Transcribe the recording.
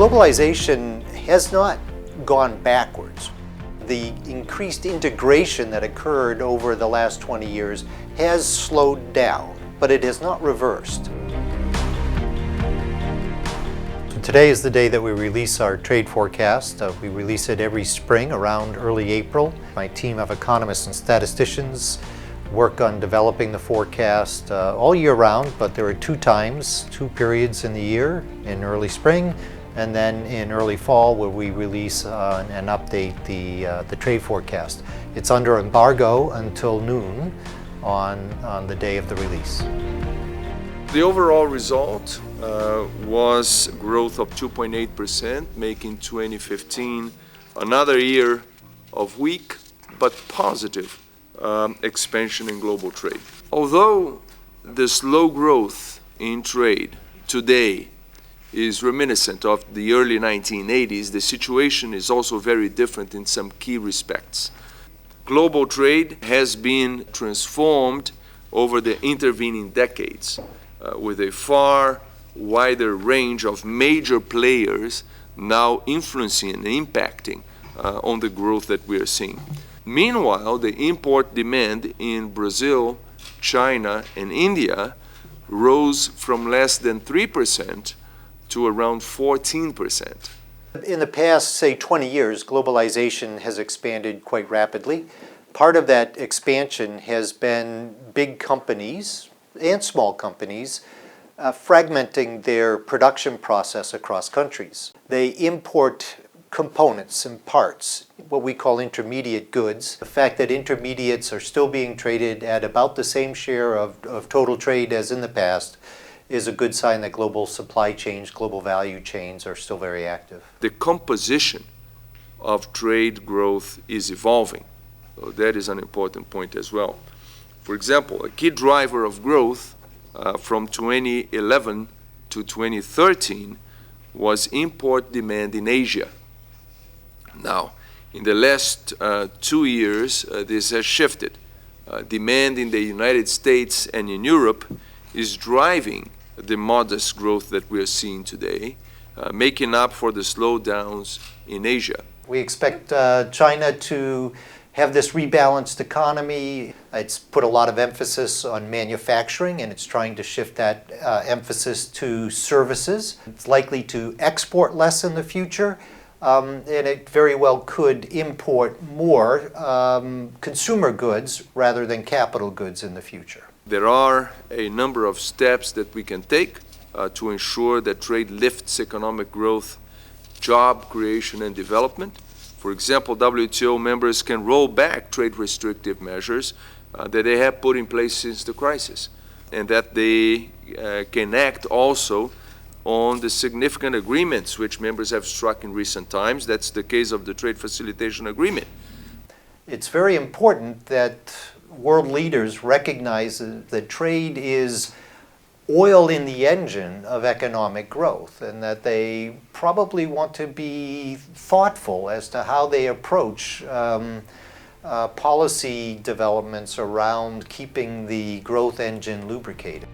Globalization has not gone backwards. The increased integration that occurred over the last 20 years has slowed down, but it has not reversed. So today is the day that we release our trade forecast. We release it every spring around early April. My team of economists and statisticians work on developing the forecast all year round, but there are two periods in the year, in early spring and then in early fall, where we release and update the trade forecast. It's under embargo until noon on the day of the release. The overall result was growth of 2.8%, making 2015 another year of weak but positive expansion in global trade. Although the slow growth in trade today is reminiscent of the early 1980s, the situation is also very different in some key respects. Global trade has been transformed over the intervening decades with a far wider range of major players now influencing and impacting on the growth that we are seeing. Meanwhile, the import demand in Brazil, China, and India rose from less than 3% to around 14%. In the past, say, 20 years, globalization has expanded quite rapidly. Part of that expansion has been big companies and small companies fragmenting their production process across countries. They import components and parts, what we call intermediate goods. The fact that intermediates are still being traded at about the same share of total trade as in the past is a good sign that global supply chains, global value chains are still very active. The composition of trade growth is evolving. So that is an important point as well. For example, a key driver of growth from 2011 to 2013 was import demand in Asia. Now, in the last 2 years, this has shifted. Demand in the United States and in Europe is driving the modest growth that we are seeing today, making up for the slowdowns in Asia. We expect China to have this rebalanced economy. It's put a lot of emphasis on manufacturing, and it's trying to shift that emphasis to services. It's likely to export less in the future, and it very well could import more consumer goods rather than capital goods in the future. There are a number of steps that we can take to ensure that trade lifts economic growth, job creation, and development. For example, WTO members can roll back trade restrictive measures that they have put in place since the crisis, and that they can act also on the significant agreements which members have struck in recent times. That's the case of the Trade Facilitation Agreement. It's very important that world leaders recognize that trade is oil in the engine of economic growth, and that they probably want to be thoughtful as to how they approach policy developments around keeping the growth engine lubricated.